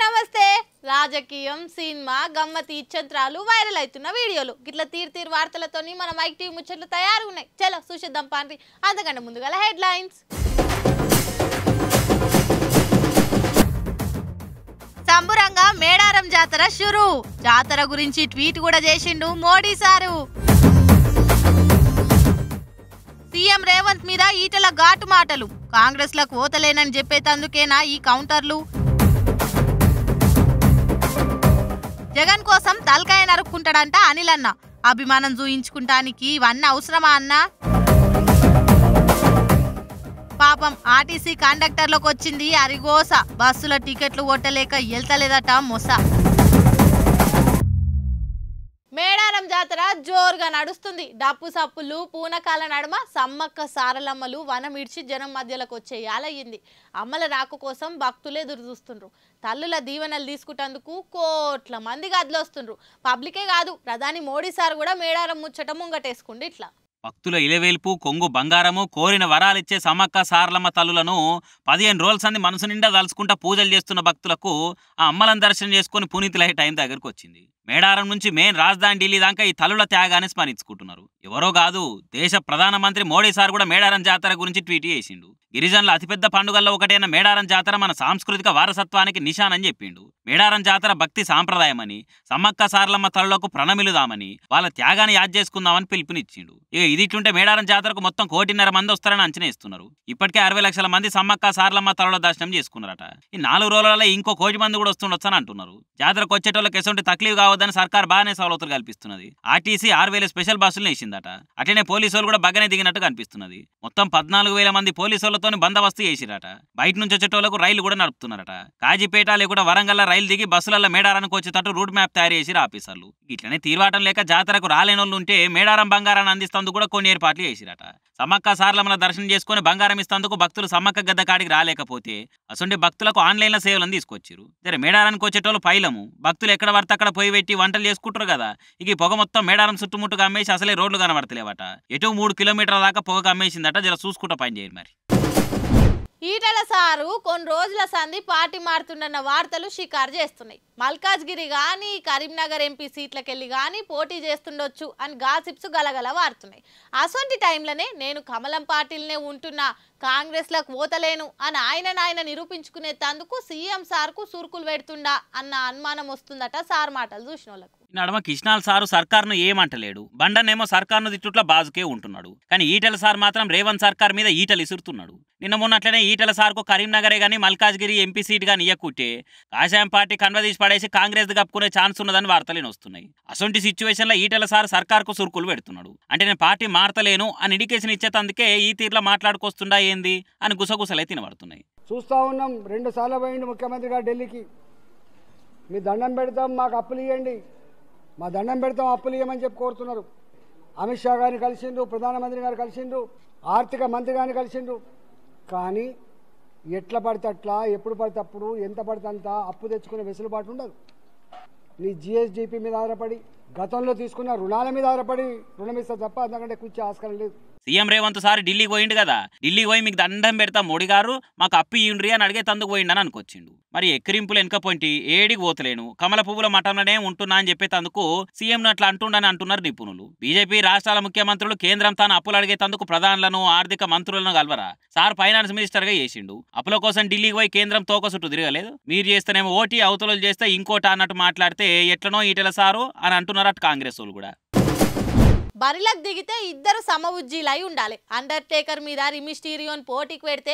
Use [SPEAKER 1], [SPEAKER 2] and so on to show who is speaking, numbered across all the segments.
[SPEAKER 1] నమస్తే రాజకీయం cinema గమ్మతి ఇచ్చంత్రాలు viral అవుతున్న వీడియోలు గిట్ల తీర్ వార్తలతోని మన మైక్ టీవీ ముచ్చట్లు తయారు ఉన్నాయి చలో చూసేద్దాం పాండ్రి అంతకంటే ముందుగా హెడ్లైన్స్ సంబురంగా మేడారం జాతర షురు జాతర గురించి ట్వీట్ కూడా చేసిండు మోడీ సారు సీఎం రేవంత్ మీద ఈటల ఘాటు మాటలు కాంగ్రెస్ లకు ఓతలేనని చెప్పేతందుకేనా ఈ కౌంటర్లు జగన్ కోసం తలకాయ నరుక్కుంటాడంట అనిల్ అన్న అభిమానం చూయించుకుంటానికి ఇవన్నీ అవసరమా అన్న పాపం ఆర్టీసీ కండక్టర్లకు వచ్చింది అరిగోస బస్సుల టికెట్లు కొట్టలేక వెళ్తలేదట మొస మేడారం జాతర జోరుగా నడుస్తుంది డప్పు సప్పులు పూనకాల నడుమ సమ్మక్క సారలమ్మలు వనం ఇడ్చి జనం మధ్యలోకి వచ్చే యాలయ్యింది అమ్మల రాక కోసం భక్తులే ఎదురు చూస్తుండ్రు తల్లుల దీవెనలు తీసుకుంటందుకు కోట్ల మంది గదిలొస్తుండ్రు పబ్లికే కాదు ప్రధాని మోడీ సార్ కూడా మేడారం ముచ్చట ముంగటేసుకుండు ఇట్లా
[SPEAKER 2] భక్తుల ఇలవేల్పు కొంగు బంగారము కోరిన వరాలిచ్చే సమ్మక్క సారలమ్మ తల్లులను 15 రోజుల సంది మనసు నిండా తలుచుకుంటా పూజలు చేస్తున్న భక్తులకు ఆ అమ్మలను దర్శనం చేసుకుని పునీతులయ్యే టైం దగ్గరకు వచ్చింది మేడారం నుంచి మెయిన్ రాజధాని ఢిల్లీ దాకా ఈ తల్లుల త్యాగాన్ని స్మరించుకుంటున్నారు ఎవరో కాదు దేశ ప్రధానమంత్రి మోడీ సార్ కూడా మేడారం జాతర గురించి ట్వీట్ చేసిండు గిరిజనుల అతిపెద్ద పండుగల్లో ఒకటైన మేడారం జాతర మన సాంస్కృతిక వారసత్వానికి నిశానని చెప్పిండు మేడారం జాతర భక్తి సాంప్రదాయమని సమ్మక్క సారలమ్మ తల్లులకు ప్రణమిలుదామని వాళ్ళ త్యాగాన్ని యాద్ చేసుకుందామని పిలుపునిచ్చిండు ఇక ఇదిట్లుంటే మేడారం జాతరకు మొత్తం 1.5 కోటి మంది వస్తారని అంచనా ఇస్తున్నారు ఇప్పటికే 60 లక్షల మంది సమ్మక్క సారలమ్మ తల్లుల దర్శనం చేసుకున్నారట ఈ 4 రోజులలో ఇంకో 1 కోటి మంది కూడా వస్తుండొచ్చని అంటున్నారు జాతరకు వచ్చేటోళ్ళకి ఎటువంటి తక్లీఫ్ కావద్దని సర్కార్ బాగానే సవలతులు కల్పిస్తున్నది ఆర్టీసీ 6,000 స్పెషల్ బస్సులు వేసిందట అట్లనే పోలీసు కూడా బగ్గనే దిగినట్టు కనిపిస్తున్నది మొత్తం 14,000 మంది పోలీసులతో బందోబస్తు చేసిరట బయట నుంచి వచ్చేటోళ్లకు రైలు కూడా నడుపుతున్నారట కాజీపేట లేకుండా వరంగల్ రైలు దిగి బస్సులలో మేడారానికి వచ్చేటట్టు రూట్ మ్యాప్ తయారు చేసిరు ఆఫీసర్లు ఇట్లనే తీర్వాటం లేక జాతరకు రాలేనోళ్ళు ఉంటే మేడారం బంగారాన్ని అందిస్తందుకు కూడా కొన్ని ఏర్పాట్లు చేసిరట సమ్మక్క సారలమ్మల దర్శనం చేసుకుని బంగారం ఇస్తందుకు భక్తులు సమ్మక్క గద్ద కాడికి రాలేకపోతే అసలు భక్తులకు ఆన్లైన్లో సేవలను తీసుకొచ్చారు సరే మేడారానికి వచ్చేటోళ్ళు పైలము భక్తులు ఎక్కడ పడితే అక్కడ పొయ్యి పెట్టి వంటలు చేసుకుంటారు కదా ఇక ఈ పొగ మొత్తం మేడారం చుట్టుముట్టుగా అమ్మేసి అసలే రోడ్లు కనబడతలేవట ఎటు 3 కిలోమీటర్ల దాకా పొగ అమ్మేసిందట జర చూసుకుంటా పని చేయరు మరి
[SPEAKER 1] ఈటల సారు కొన్ని రోజుల సంది పార్టీ మారుతుండన్న వార్తలు షికారు చేస్తున్నాయి మల్కాజ్గిరి కానీ కరీంనగర్ ఎంపీ సీట్లకెళ్ళి కానీ పోటీ చేస్తుండొచ్చు అని గాసిప్స్ గలగల వారుతున్నాయి అసొంటి టైంలోనే నేను కమలం పార్టీలనే ఉంటున్నా కాంగ్రెస్లకు ఓతలేను అని ఆయన నిరూపించుకునే తందుకు సీఎం సార్కు సురుకులు పెడుతుండా అన్న అనుమానం వస్తుందట సార్ మాటలు చూసిన వాళ్ళకు
[SPEAKER 2] నడమ కిష్నాల్ సారు సర్కార్ను ఏమంటలేడు బండనేమో సర్కార్ను తిట్టుట్లా బాజుకే ఉంటున్నాడు కానీ ఈటల సార్ మాత్రం రేవంత్ సర్కార్ మీద ఈటలు ఇసురుతున్నాడు నిన్న మొన్నట్లనే ఈటల సార్కు కరీంనగరే కానీ మల్కాజ్గిరి ఎంపీ సీట్ కానీ ఇయ్యకుంటే కాషాయం పార్టీ కన్వదీసి పడేసి కాంగ్రెస్ కప్పుకునే ఛాన్స్ ఉన్నదని వార్తలేని వస్తున్నాయి అసొంటి సిచ్యువేషన్లో ఈటల సార్ సర్కార్కు సురుకులు పెడుతున్నాడు అంటే నేను పార్టీ మారతలేను అని ఇండికేషన్ ఇచ్చేతందుకే ఈ తీరులో మాట్లాడుకొస్తుండా ఏంది అని గుసగుసలే తినబడుతున్నాయి
[SPEAKER 3] చూస్తూ ఉన్నాం 2 సార్లు పోయిండు ముఖ్యమంత్రి గారు ఢిల్లీకి మీ దండం పెడతాం మాకు అప్పులు ఇవ్వండి మా దండం పెడతాం అప్పులు ఇవ్వమని చెప్పి కోరుతున్నారు అమిత్ షా గారిని కలిసిండ్రు ప్రధానమంత్రి గారు కలిసిండ్రు ఆర్థిక మంత్రి గారిని కలిసిండ్రు కానీ ఎట్లా పడితే అట్లా ఎప్పుడు పడితే అప్పుడు ఎంత పడితే అంత అప్పు తెచ్చుకునే వెసులుబాటు ఉండదు నీ జిఎస్డిపి మీద ఆధారపడి గతంలో తీసుకున్న రుణాల మీద ఆధారపడి రుణం ఇస్తా తప్ప అంతకంటే కూర్చే ఆస్కారం లేదు
[SPEAKER 2] సీఎం రేవంత్ సార్ ఢిల్లీకి పోయిండు కదా ఢిల్లీకి పోయి మీకు దండం పెడతా మోడీ గారు మాకు అప్పు ఇయ్యండ్రి అని అడిగే తందుకు పోయిండని అనుకొచ్చిండు మరి ఎక్కిరింపులు వెనకపోయింటి ఏడికి పోతలేను కమల పువ్వుల మఠంలోనే ఉంటున్నా అని చెప్పేతందుకు సీఎం అట్లా అంటుండని అంటున్నారు నిపుణులు బీజేపీ రాష్ట్రాల ముఖ్యమంత్రులు కేంద్రం తాను అప్పులు అడిగేతందుకు ప్రధానులను ఆర్థిక మంత్రులను కలవరా సార్ ఫైనాన్స్ మినిస్టర్ గా చేసిండు అప్పుల కోసం ఢిల్లీకి పోయి కేంద్రం తోక చుట్టూ తిరగలేదు మీరు చేస్తేనేమో ఓటీ అవతలు చేస్తే ఇంకోట అన్నట్టు మాట్లాడితే ఎట్లనో ఈటల సారు అని అంటున్నారు అటు కాంగ్రెస్ వాళ్ళు కూడా
[SPEAKER 1] బరిలకు దిగితే ఇద్దరు సమవుజ్జీలై ఉండాలి అండర్టేకర్ మీద రిమిస్టీరియోన్ పోటీకి పెడితే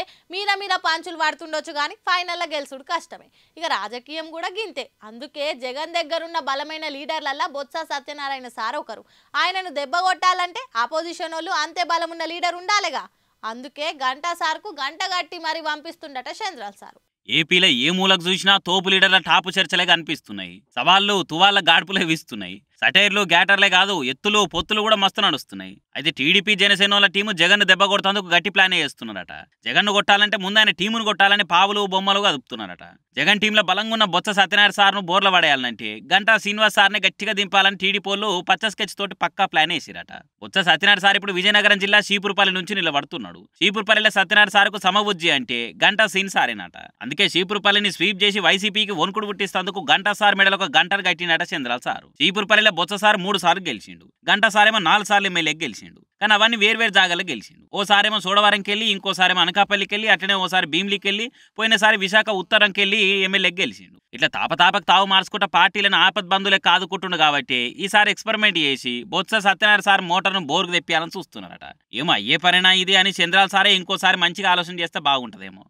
[SPEAKER 1] మీద పంచులు పడుతుండొచ్చు కానీ ఫైనల్లో గెలుచుడు కష్టమే ఇక రాజకీయం కూడా గింతే అందుకే జగన్ దగ్గరున్న బలమైన లీడర్లల్లా బొత్స సత్యనారాయణ సార్ ఒకరు ఆయనను దెబ్బ కొట్టాలంటే ఆపోజిషన్ వాళ్ళు అంతే బలమున్న లీడర్ ఉండాలిగా అందుకే గంటా సార్కు గంట గట్టి మరి పంపిస్తుండట చంద్రాల్ సారు
[SPEAKER 2] ఏపీలో ఏ మూలకు చూసినా తోపు లీడర్ల టాపు చర్చలే కనిపిస్తున్నాయి సవాళ్లు తువాళ్ల గాడ్పులే వీస్తున్నాయి సటైర్లు గ్యాటర్లే కాదు ఎత్తులు పొత్తులు కూడా మస్తు నడుస్తున్నాయి. అయితే టీడీపీ జనసేనల టీము జగన్ దెబ్బ కొడుతందుకు గట్టి ప్లానే చేస్తున్నారట. జగన్ కొట్టాలంటే ముందు ఆయన టీమును కొట్టాలని పావులు బొమ్మలు కదుపుతున్నారట. జగన్ టీంలో బలంగా ఉన్న బొత్స సత్యనారాయణ సార్ను బోర్ల పడేయాలంటే గంటా శ్రీనివాస్ సార్ని గట్టిగా దింపాలని టీడీపోళ్ళు పచ్చ స్కెచ్ తోటి పక్కా ప్లాన్ వేసిరట. బొత్స సత్యనారాయణ సార్ ఇప్పుడు విజయనగరం జిల్లా షీపురపల్లి నుంచి నిలబడుతున్నాడు. షీపురపల్లిలో సత్యనారాయణ సార్కు సమబుజ్జి అంటే గంటా శ్రీని సారేనట. అందుకే షీపురపల్లిని స్వీప్ చేసి వైసీపీకి వణుకుడు పుట్టిస్తేందుకు గంటా సార్ మెడలో ఒక గంటను కట్టినట చంద్రాల సారు. షీపురపల్లిలో బొత్స సార్ 3 సార్లు గెలిచిండు. గంటా సారేమో 4 సార్లు ఎమ్మెల్యేకి గెలిచిండు. కానీ అవన్నీ వేర్వేరు జాగాలో గెలిచిండు. ఓసారేమో సోడవరంకి వెళ్ళి, ఇంకోసారేమో అనకాపల్లికి వెళ్ళి, అట్లనే ఓసారి భీమిలికి వెళ్ళి, పోయినసారి విశాఖ ఉత్తరంకి వెళ్ళి ఎమ్మెల్యేకి గెలిచిండు. ఇట్లా తాపతాపకు తావు మార్చుకుంటా పార్టీలను ఆపద్ బంధువులే కాదుకుంటుండు కాబట్టి ఈసారి ఎక్స్పెరిమెంట్ చేసి బొత్స సత్యనారాయణ సార్ మోటార్ను బోర్కు తెప్పియాలని చూస్తున్నారట. ఏమో అయ్యే పనేనా ఇది అని చంద్రాల సారే ఇంకోసారి మంచిగా ఆలోచన చేస్తే బాగుంటుందేమో.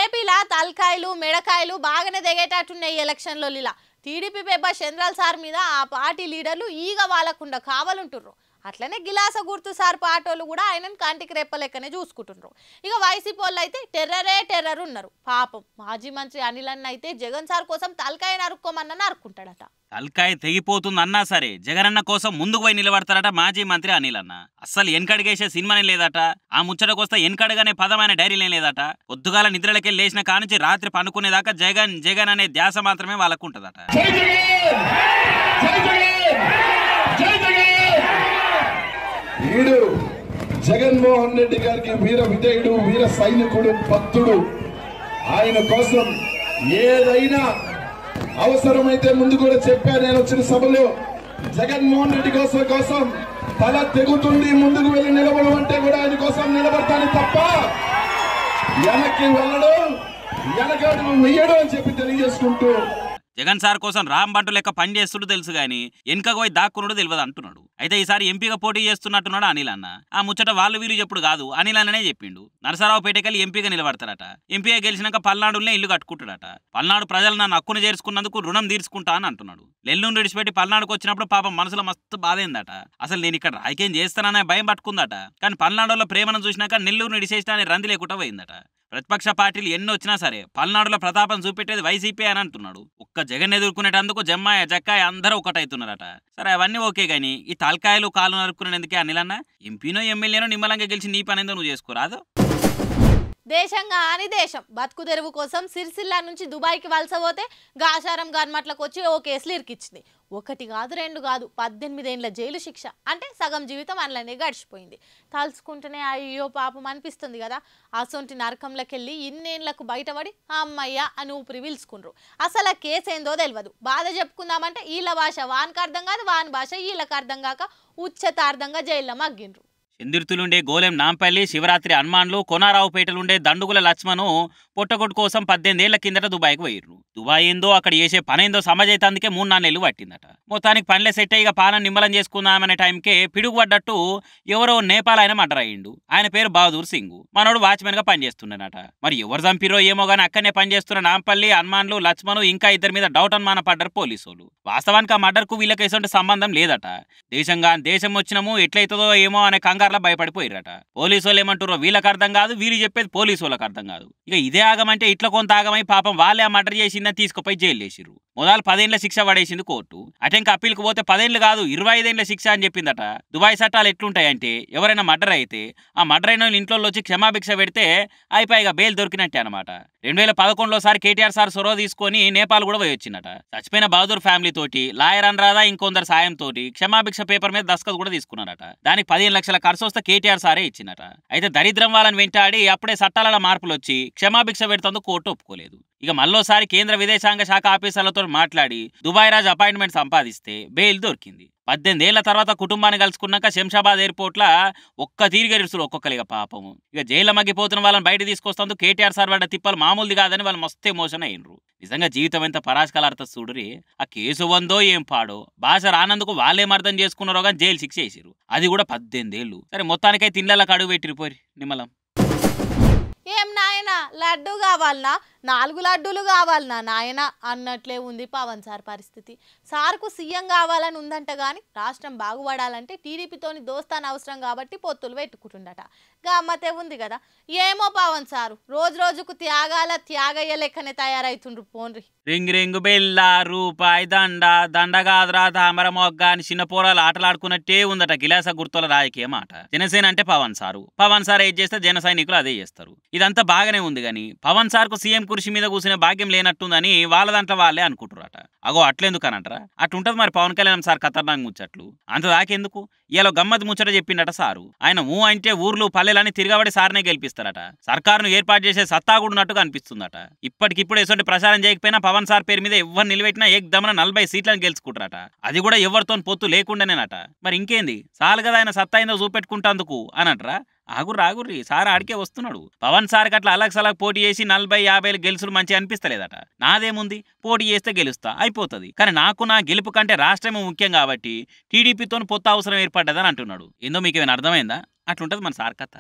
[SPEAKER 1] ఏపీలా తలకాయలు మెడకాయలు బాగానే దిగేటట్టున్నాయి ఎలక్షన్లో. లీలా టీడీపీ పేపర్ చంద్రాల సార్ మీద ఆ పార్టీ లీడర్లు ఈగ వాళ్ళకుండా కావాలంటుర్రు. అట్లనే గిలాస గుర్తు సార్ పాటోళ్ళు కూడా ఆయనను కంటికి రెప్పలెక్కనే చూసుకుంటున్నారు. ఇక వైసీపీ వాళ్ళు అయితే టెర్రర్ ఉన్నారు. పాపం మాజీ మంత్రి అనిల్ అన్న అయితే జగన్ సార్ కోసం తలకాయ నరుక్కోమన్న నరుక్కుంటాడట.
[SPEAKER 2] తలకాయ తెగిపోతుంది అన్నా సరే జగనన్న కోసం ముందుకు పోయి నిలబడతారట మాజీ మంత్రి అనిల్ అన్న. అస్సలు వెనకడిగేసే సినిమానే లేదట. ఆ ముచ్చటకొస్తే వెనకడగానే పదమైన డైరీలే లేదట. పొద్దుగాల నిద్రలకెళ్ళి లేచిన కానుంచి రాత్రి పనుకునేదాకా జగన్ జగన్ అనే ధ్యాస మాత్రమే వాళ్ళకు ఉంటదట.
[SPEAKER 4] వీడు జగన్మోహన్ రెడ్డి గారికి వీర విధేయుడు, వీర సైనికుడు, భక్తుడు. ఆయన కోసం ఏదైనా అవసరమైతే ముందు కూడా చెప్పాను నేను వచ్చిన సభలో, జగన్మోహన్ రెడ్డి కోసం తల తెగుతుంది ముందుకు వెళ్ళి నిలబడమంటే కూడా ఆయన కోసం నిలబడతాను తప్ప వెనక్కి వెళ్ళడం వెనకడుగు వెయ్యడం అని చెప్పి తెలియజేసుకుంటూ
[SPEAKER 2] జగన్ సార్ కోసం రాంబంటు లెక్క పనిచేస్తుడు తెలుసు గాని వెనక పోయి దాక్కునుడు తెలియదు అంటున్నాడు. అయితే ఈసారి ఎంపీగా పోటీ చేస్తున్నట్టున్నాడు అనిల్ అన్న. ఆ ముచ్చట వాళ్ళు వీళ్ళు చెప్పుడు కాదు, అనిల్ అన్ననే చెప్పిండు. నరసరావుపేటకెళ్ళి ఎంపీగా నిలబడతారట. ఎంపీగా గెలిచినాక పల్నాడులనే ఇల్లు కట్టుకుంటాడట. పల్నాడు ప్రజలు నన్ను హక్కును చేర్చుకున్నందుకు రుణం తీర్చుకుంటా అని అంటున్నాడు. నెల్లూరు విడిచిపెట్టి పల్నాడుకు వచ్చినప్పుడు పాపం మనసులో మస్తు బాధైందట. అసలు నేను ఇక్కడ రాజకీయం చేస్తాననే భయం పట్టుకుందట. కానీ పల్నాడులో ప్రేమను చూసినాక నెల్లూరు విడిచేసినా అనే రంది లేకుండా పోయిందట. ప్రతిపక్ష పార్టీలు ఎన్ని వచ్చినా సరే పల్నాడులో ప్రతాపం చూపెట్టేది వైసీపీ అని అంటున్నాడు. ఒక్క జగన్ ఎదుర్కొనేటందుకు జమ్మాయ జక్కాయ అందరూ ఒకటైతున్నారట. సరే అవన్నీ ఓకే గానీ ఈ తలకాయలు కాలు నరుక్కునేందుకే అనిలన్న ఎంపీనో ఎమ్మెల్యేనో నిమ్మలంగా గెలిచి నీ పనేందో నువ్వు చేసుకోరాదు.
[SPEAKER 1] దేశంగా అని దేశం బతుకు తెరువు కోసం సిరిసిల్ల నుంచి దుబాయ్కి వలసపోతే గాశారం గన్మట్లకు వచ్చి ఓ కేసులు ఇరికిచ్చింది. 1 కాదు 2 కాదు 18 ఏళ్ల జైలు శిక్ష. అంటే సగం జీవితం అందులోనే గడిచిపోయింది. తలుచుకుంటేనే అయ్యో పాపం అనిపిస్తుంది కదా. అసొంటి నరకంలోకెళ్ళి ఇన్నేళ్లకు బయటపడి అమ్మయ్య అని ఊపిరి పీల్చుకుండ్రు. అసలు ఆ కేసు ఏందో తెలియదు. బాధ చెప్పుకుందామంటే వీళ్ళ భాష వానికి అర్థం కాదు, వాని భాష వీళ్ళకి అర్థం కాక ఉచ్చతార్థంగా జైల్లో మగ్గిండ్రు.
[SPEAKER 2] చంద్రుతులుండే గోలెం నాంపల్లి, శివరాత్రి హనుమాన్లు, కొనారావుపేటలుండే దండుగుల లక్ష్మను పొట్టకొట్టు కోసం 18 ఏళ్ల కిందట దుబాయ్కి పోయిర్రు. దుబాయ్ ఏందో అక్కడ చేసే పనేందో సమజైతందుకే 3-4 నెలలు పట్టిందట. మొత్తానికి పనిలే సెట్ అయ్యి పాలన నిమ్మలం చేసుకుందామనే టైంకే పిడుగుపడ్డట్టు ఎవరో నేపాల్ ఆయన మర్డర్ అయ్యిండు. ఆయన పేరు బహదూర్ సింగ్. మనోడు వాచ్మెన్ గా పనిచేస్తుండేనట. మరి ఎవరు చంపిరో ఏమో గానీ అక్కడనే పనిచేస్తున్న నాంపల్లి, హనుమాన్లు, లక్ష్మను ఇంకా 2 మీద డౌట్ అనుమాన పడ్డారు పోలీసులు. వాస్తవానికి ఆ మర్డర్ కు వీళ్ళకి ఎటువంటి సంబంధం లేదట. దేశం వచ్చినాము ఎట్లయితుందో ఏమో అనే కంగారులో భయపడిపోయిరట. పోలీసు వాళ్ళు ఏమంటారో వీళ్ళకి అర్థం కాదు, వీళ్ళు చెప్పేది పోలీసు వాళ్ళకి అర్థం కాదు. ఇక ఇదే ఆగమంటే ఇట్లా కొంత ఆగమై పాపం వాళ్ళే ఆ మర్డర్ చేసిందని తీసుకుపోయి జైలు వేసిర్రు. మొదలు 10 ఏళ్ల శిక్ష పడేసింది కోర్టు. అటెంక అప్పీల్కి పోతే 10 ఏళ్ళు కాదు 25 ఏళ్ల శిక్ష అని చెప్పిందట. దుబాయ్ చట్టాలు ఎట్లుంటాయంటే ఎవరైనా మర్డర్ అయితే ఆ మర్డర్ అయిన ఇంట్లో వచ్చి క్షమాభిక్ష పెడితే అయిపోయిగా బెయిల్ దొరికినట్టే అనమాట. 2011లో సారి కేటీఆర్ సార్ సొరవ తీసుకొని నేపాల్ కూడా పోయి వచ్చిందట. చచ్చిపోయిన బహదూర్ ఫ్యామిలీ తోటి లాయర్ అనరాదా ఇంకొందరు సాయం తోటి క్షమాభిక్ష పేపర్ మీద దస్కత్ కూడా తీసుకున్నారట. దానికి 15 లక్షల ఖర్చు వస్తే కేటీఆర్ సారే ఇచ్చిందట. అయితే దరిద్రం వాళ్ళని వెంటాడి అప్పుడే చట్టాల మార్పులు వచ్చి క్షమాభిక్ష పెడుతుందో కోర్టు ఒప్పుకోలేదు. ఇక మళ్ళోసారి కేంద్ర విదేశాంగ శాఖ ఆఫీసర్లతో మాట్లాడి దుబాయ్ రాజ్ అపాయింట్మెంట్ సంపాదిస్తే బెయిల్ దొరికింది. 18 ఏళ్ల తర్వాత కుటుంబాన్ని కలుసుకున్నాక శంషాబాద్ ఎయిర్పోర్ట్ల ఒక్క తీరిగెరుస్తులు ఒక్కొక్కరిగా పాపము. ఇక జైల్లో మగ్గిపోతున్న వాళ్ళని బయట తీసుకొస్తందుకు కేటీఆర్ సార్ పడ్డ తిప్పలు మామూలుది కాదని వాళ్ళు మస్తు ఎమోషన్ అయినరు. నిజంగా జీవితం ఎంత పరాశకాలార్థ చూడురి. ఆ కేసు వందో ఏం పాడో భాష రానందుకు వాళ్ళేం అర్థం చేసుకున్నారో కానీ జైలు శిక్ష వేసిరు. అది కూడా 18 ఏళ్ళు. సరే మొత్తానికై తిండ్లకి అడుగు పెట్టిరిపోయి నిమ్మలం.
[SPEAKER 1] ఏం నాయన లడ్డు కావాలనా 4 లడ్డూలు కావాలనా నాయన అన్నట్లే ఉంది పవన్ సార్ పరిస్థితి. సార్కు సీఎం కావాలని ఉందంట కానీ రాష్ట్రం బాగుపడాలంటే టీడీపీతోని దోస్తాను అవసరం కాబట్టి పొత్తులు పెట్టుకుంటుండట. గమ్మతే ఉంది కదా. ఏమో పవన్ సారు రోజు రోజుకు త్యాగయ్య లెక్కనే తయారైతుండ్రు పోన్రి.
[SPEAKER 2] రింగ్ రింగు బెల్ల రూపాయి దండ దండగాద్రా తామర మొగ్గ అని చిన్న పోరాలు ఆటలాడుకున్నట్టే ఉందట గిలాస గుర్తుల రాజకీయ మాట. జనసేన అంటే పవన్ సార్ ఏది చేస్తే జన సైనికులు అదే చేస్తారు. ఇదంతా బాగానే ఉంది కానీ పవన్ సార్ కు సీఎం కుర్చీ మీద కూర్చునే భాగ్యం లేనట్టుందని వాళ్ళ దాంట్లో వాళ్ళే అనుకుంటారట. అగో అట్లెందుకు అనంటారా? అట్లుంటది మరి పవన్ కళ్యాణ్ సార్ ఖతర్నాక్ ముచ్చట్లు. అంత దాకెందుకు ఇలా గమ్మత్ ముచ్చట చెప్పిండట సారు. ఆయన అంటే ఊర్లు పల్లెలని తిరగబడి సార్నే గెలిపిస్తారట. సర్కారును ఏర్పాటు చేసే సత్తా కూడా ఉన్నట్టుగా అనిపిస్తుందట. ఇప్పటికిప్పుడు ఎటువంటి ప్రచారం చేయకపోయినా పవన్ సార్ పేరు మీద ఎవరు నిలబెట్టినా ఏకదమన 40 సీట్లను గెలుచుకుంటారట. అది కూడా ఎవరితో పొత్తు లేకుండానేనట. మరి ఇంకేంది సాలు కదా ఆయన సత్తా అయిందో చూపెట్టుకుంటాందుకు అనంటారా? ఆగుర్రి సార్ ఆడికే వస్తున్నాడు. పవన్ సార్ అట్లా అలగ్ పోటీ చేసి 40-50 గెలుసులు మంచిగా అనిపిస్తలేదట. నాదేముంది, పోటీ చేస్తే గెలుస్తా అయిపోతుంది. కానీ నాకు నా గెలుపు కంటే రాష్ట్రమే ముఖ్యం కాబట్టి టీడీపీతో పొత్తు అవసరం ఏర్పడ్డదని అంటున్నాడు. ఏందో మీకు ఏమైనా అర్థమైందా? అట్లుంటది మన సార్ కథ.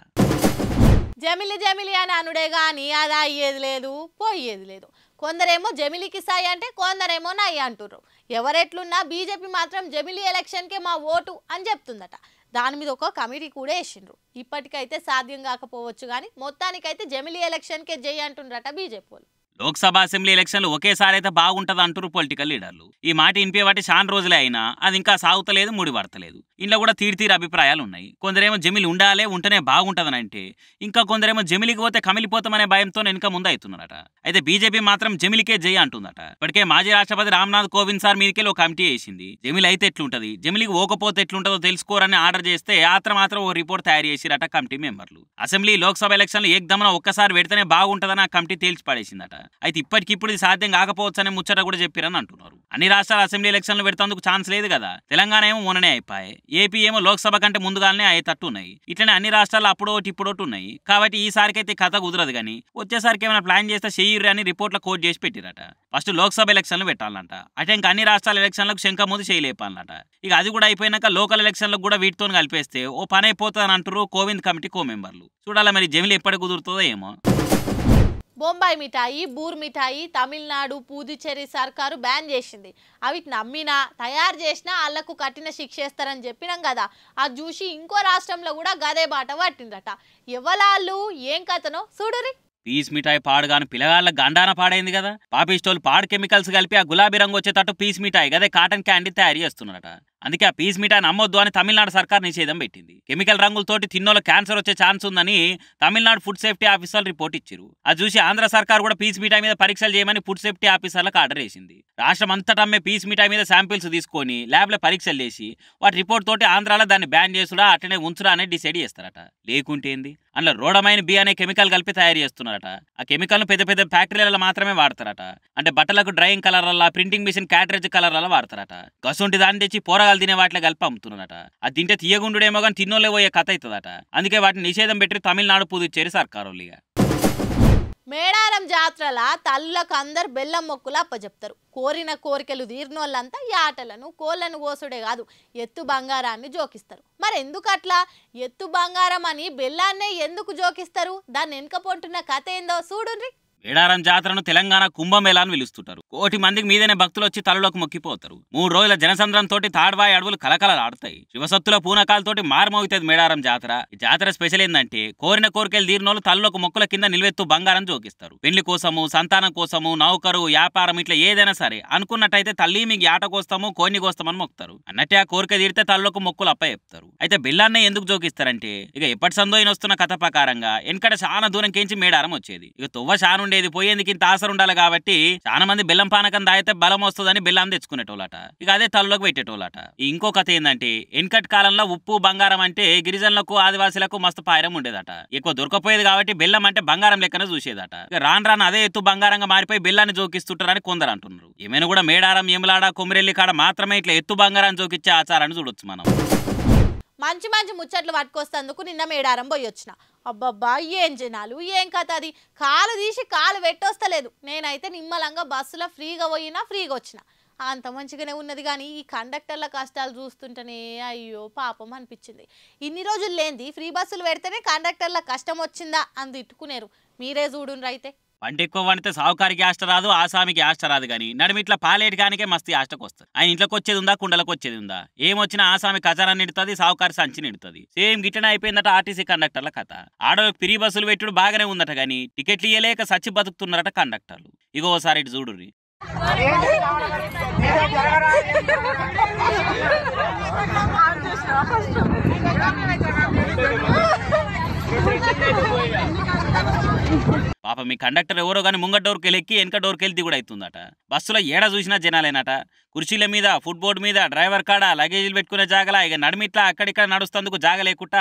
[SPEAKER 1] జమిలి అని అనుడే గాని అది అయ్యేది లేదు పోయేది లేదు. కొందరేమో జమిలికి సాయి అంటే కొందరేమో నాయి అంటుర్రు. ఎవరెట్లున్నా బీజేపీ మాత్రం జమిలి ఎలక్షన్కే మా ఓటు అని చెప్తుందట. దాని మీద ఒక కమిటీ కూడా వేసిండ్రు. ఇప్పటికైతే సాధ్యం కాకపోవచ్చు కానీ మొత్తానికైతే జమిలి ఎలక్షన్కే జై అంటుండ్రట బీజేపీ వాళ్ళు.
[SPEAKER 2] లోక్సభ అసెంబ్లీ ఎలక్షన్లు ఒకేసారి అయితే బాగుంటది అంటారు పొలిటికల్ లీడర్లు. ఈ మాట వినిపేవాటి చాలా రోజులే అయినా అది ఇంకా సాగుతలేదు, ముడిపడతలేదు. ఇంట్లో కూడా తీరు అభిప్రాయాలు ఉన్నాయి. కొందరేమో జమిలి ఉండాలే ఉంటేనే బాగుంటదని అంటే, ఇంకా కొందరేమో జమిలికి పోతే కమిలిపోతామనే భయంతో వెనక ముందు అవుతున్నారట. అయితే బీజేపీ మాత్రం జమిలికే జై అంటుందట. ఇప్పటికే మాజీ రాష్ట్రపతి రామ్నాథ్ కోవింద్ సార్ మీదకే ఒక కమిటీ వేసింది. జమిలి అయితే ఎట్లుంటది, జమిలికి ఓకపోతే ఎట్లుంటుందో తెలుసుకోరని ఆర్డర్ చేస్తే మాత్రం ఓ రిపోర్ట్ తయారు చేసిరట కమిటీ మెంబర్లు. అసెంబ్లీ లోక్సభ ఎలక్షన్లు ఏకదమన ఒక్కసారి పెడితేనే బాగుంటదని ఆ కమిటీ తేల్చి పడేసిందట. అయితే ఇప్పటికిప్పుడు ఇది సాధ్యం కాకపోవచ్చు అనే ముచ్చట కూడా చెప్పారని అంటున్నారు. అన్ని రాష్ట్రాల అసెంబ్లీ ఎలక్షన్లు పెడతాందుకు ఛాన్స్ లేదు కదా. తెలంగాణ ఏమో మొన్ననే అయిపోయాయి, ఏపీ ఏమో లోక్సభ కంటే ముందుగానే అయ్యేటట్టు ఉన్నాయి. ఇట్లనే అన్ని రాష్ట్రాలు అప్పుడోటి ఇప్పుడోటి ఉన్నాయి. కాబట్టి ఈసారికి అయితే కథ కుదరదు. కానీ వచ్చేసరికి ఏమైనా ప్లాన్ చేస్తే చెయ్యిర్రి అని రిపోర్ట్లో కోట్ చేసి పెట్టిరట. ఫస్ట్ లోక్సభ ఎలక్షన్లు పెట్టాలంట. అంటే ఇంకా అన్ని రాష్ట్రాల ఎలక్షన్లకు శంఖ ముందు చేయలేపాలన్నట. ఇక అది కూడా అయిపోయినాక లోకల్ ఎలక్షన్లకు కూడా వీటితో కలిపేస్తే ఓ పని అయిపోతుందని అంటారు కోవింద్ కమిటీ కో మెంబర్లు. చూడాలి మరి జమిలి ఎప్పటి కుదురుతుందో ఏమో.
[SPEAKER 1] బొంబాయి మిఠాయి, బూర్ మిఠాయి తమిళనాడు, పుదుచ్చేరి సర్కారు బ్యాన్ చేసింది. అవి నమ్మినా తయారు చేసినా వాళ్లకు కఠిన శిక్ష వేస్తారని చెప్పినాం కదా. అది చూసి ఇంకో రాష్ట్రంలో కూడా గదే బాట పట్టిందట. ఎవలాళ్ళు ఏం కథనో చూడురి.
[SPEAKER 2] పీస్ మిఠాయి పాడుగాను పిల్లగాళ్ళ గండాన పాడైంది కదా. పాపిస్టోల్ పాడు కెమికల్స్ కలిపి ఆ గులాబీ రంగు వచ్చేటట్టు పీస్ మిఠాయి గదే కాటన్ క్యాండీ తయారు చేస్తున్నారట. అందుకే ఆ పీస్ మిఠాయిని అమ్మొద్దు అని తమిళనాడు సర్కార్ నిషేధం పెట్టింది. కెమికల్ రంగులతోటి తిన్నోళ్ళ క్యాన్సర్ వచ్చే ఛాన్స్ ఉందని తమిళనాడు ఫుడ్ సేఫ్టీ ఆఫీసర్లు రిపోర్ట్ ఇచ్చారు. అది చూసి ఆంధ్ర సర్కార్ కూడా పీస్ మిఠాయి మీద పరీక్షలు చేయమని ఫుడ్ సేఫ్టీ ఆఫీసర్లకు ఆర్డర్ చేసింది. రాష్ట్రం అంతటా అమ్మే పీస్ మిఠాయి మీద శాంపిల్స్ తీసుకొని ల్యాబ్లో పరీక్షలు చేసి వాటి రిపోర్ట్ తోటి ఆంధ్రాలో దాన్ని బ్యాన్ చేసుడా అట్లనే ఉంచుడా అనేది డిసైడ్ చేస్తారట. లేకుంటే ఏంది, అందులో రోడమైన్ బి అనే కెమికల్ కలిపి తయారు చేస్తున్నారట. ఆ కెమికల్ను పెద్ద పెద్ద ఫ్యాక్టరీలలో మాత్రమే వాడతారట. అంటే బట్టలకు డ్రైయింగ్ కలర్ల, ప్రింటింగ్ మిషన్ క్యాటరేజ్ కలర్ల వాడతారట. గసొంటి దాన్ని తెచ్చి పోరగాలు తినే వాటిలో కలిపి అమ్ముతున్నారట. అది తింటే తీయగుండుడేమో కానీ తిన్నోళ్ళే పోయే కథ అవుతుందట. అందుకే వాటిని నిషేధం పెట్టి తమిళనాడు పుదుచ్చేరి సర్కారోళ్ళిగా.
[SPEAKER 1] మేడారం జాతరల తల్లులకు అందరు బెల్లం మొక్కులు అప్పచెప్తారు. కోరిన కోరికలు తీరినోళ్ళంతా యాటలను కోళ్లను కోసుడే కాదు ఎత్తు బంగారాన్ని జోకిస్తారు. మరి ఎందుకు అట్లా ఎత్తు బంగారం అని బెల్లాన్నే ఎందుకు జోకిస్తారు? దాన్ని వెనుకపోంటున్న కథ ఏందో చూడుండ్రి.
[SPEAKER 2] మేడారం జాతరను తెలంగాణ కుంభమేళా అని పిలుస్తుంటారు. 1 కోటి మందికి మీదనే భక్తులు వచ్చి తలలోకి మొక్కిపోతారు. 3 రోజుల జనసంద్రంతోటి తాడ్వాయి అడవులు కలకలలాడుతాయి. శివసత్తుల పూనకాలతోటి మారుమోగుతుంది మేడారం జాతర. ఈ జాతర స్పెషల్ ఏంటంటే కోరిన కోరికలు తీరినోళ్ళు తలలోకి మొక్కుల కింద నిల్వెత్తు బంగారం జోకిస్తారు. పెళ్లి కోసము, సంతానం కోసము, నౌకరు, వ్యాపారం ఇట్లా ఏదైనా సరే అనుకున్నట్టయితే తల్లి మీకు ఆట కోస్తాము, కోడిని కోస్తామని మొక్కుతారు. అన్నట్టే ఆ కోరిక తీరితే తలలోకి మొక్కులు అప్ప చెప్తారు. అయితే బెల్లాన్నే ఎందుకు జోకిస్తారంటే ఇక ఎప్పటి సందో వస్తున్న కథ ప్రకారంగా వెనకట చాలా దూరం కేంచి మేడారం వచ్చేది. ఇక తొవ్వ చాను పోయేందుకు ఇంత ఆసరు ఉండాలి కాబట్టి చాలా మంది బెల్లం పానకం తాగితే బలం వస్తుందని బెల్లం తెచ్చుకునేటోళ్ళట. ఇక అదే తల్లోకి పెట్టేటోళ్ళట. ఇంకో కథ ఏంటంటే వెనకటి కాలంలో ఉప్పు బంగారం అంటే గిరిజనులకు, ఆదివాసులకు మస్తు పాయరం ఉండేదట. ఎక్కువ దొరకపోయేది కాబట్టి బెల్లం అంటే బంగారం లెక్కన చూసేదట. ఇక రాను అదే ఎత్తు బంగారంగా మారిపోయి బెల్లాన్ని జోకిస్తుంటారని కొందరు అంటున్నారు. ఏమైనా కూడా మేడారం, యములాడ, కొమిరెల్లి కాడ మాత్రమే ఇట్లా ఎత్తు బంగారాన్ని జోకిచ్చే ఆచారాన్ని చూడొచ్చు మనం.
[SPEAKER 1] మంచి మంచి ముచ్చట్లు పట్టుకొస్తేందుకు నిన్న మేడారం పోయి వచ్చిన. అబ్బబ్బా ఏం జనాలు, ఏం కథ అది. కాలు తీసి కాలు పెట్టొస్తలేదు. నేనైతే నిమ్మలంగా బస్సులో ఫ్రీగా పోయినా ఫ్రీగా వచ్చిన. అంత మంచిగానే ఉన్నది కానీ ఈ కండక్టర్ల కష్టాలు చూస్తుంటేనే అయ్యో పాపం అనిపించింది. ఇన్ని రోజులు లేనిది ఫ్రీ బస్సులు పెడితేనే కండక్టర్ల కష్టం వచ్చిందా అని తిట్టుకునేరు. మీరే చూడుండ్రు అయితే.
[SPEAKER 2] పంట ఎక్కువ వండితే సావుకారికి ఆష్ట రాదు, ఆసామికి ఆష్ట రాదు కానీ నడిమిట్లా పాలేటికానికే మస్తు ఆష్టకు వస్తుంది. ఆయన ఇంట్లోకి వచ్చేది ఉందా, కుండలకు వచ్చేది ఉందా? ఏమొచ్చినా ఆసామి ఖజానా నిడుతుంది, సావుకారి సంచి నిడుతుంది. సేమ్ గిట్టనే అయిపోయిందట ఆర్టీసీ కండక్టర్ల కథ. ఆడవాళ్ళకి ఫ్రీ బస్సులు పెట్టుడు బాగానే ఉందట కానీ టికెట్లు ఇయ్యలేక సచ్చి బతుకుతున్నారట కండక్టర్లు. ఇగో ఓసారి ఇటు చూడుర్రి. పాప మీ కండక్టర్ ఎవరో కానీ ముంగ డోర్కి ఎక్కి వెనక డోర్కి వెళ్ళి దిగుడు అవుతుందట. బస్సులో ఏడా చూసినా జనాలేనట. కుర్చీల మీద, ఫుట్బోర్డు మీద, డ్రైవర్ కాడ లగేజీలు పెట్టుకునే జాగలా ఇక నడిమిట్లా అక్కడిక్కడ నడుస్తందుకు జాగ లేకుండా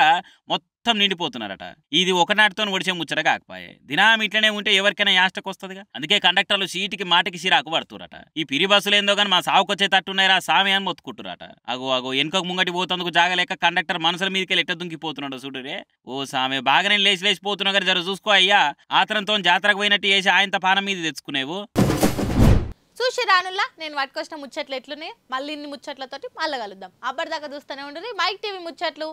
[SPEAKER 2] మొత్తం నిండిపోతున్నారట. ఇది ఒకనాటితో ఒడిచే ముచ్చట కాకపోయే. దినం ఇట్లనే ఉంటే ఎవరికైనా యాష్టకు వస్తుందిగా. అందుకే కండక్టర్లు సీటికి మాటికి సిరాకు పడుతురట. ఈ పిరి బస్సులు ఏందో కానీ మా సావుకొచ్చే తట్టున్నారా సామి అని మొత్తుకుంటురట. అగో వెనుకకు ముంగటి పోతందుకు జాగలేక కండక్టర్ మనసుల మీదకి ఎట్ట దుంకిపోతున్నాడు చూడురే. ఓ సామె బాగానే లేచిపోతున్నా కానీ జర చూసుకో అయ్యా. ఆతరంతో జాతరకు పోయినట్టు వేసి ఆయనతో పానం మీద తెచ్చుకునేవు.
[SPEAKER 1] చూసి రానుల్లా నేను పట్టుకొచ్చిన ముచ్చట్లు ఎట్లున్నాయి. మళ్ళీ ఇన్ని ముచ్చట్లతోటి మళ్ళీ కలుద్దాం. అప్పటిదాకా చూస్తూనే ఉండండి మైక్ టీవీ ముచ్చట్లు.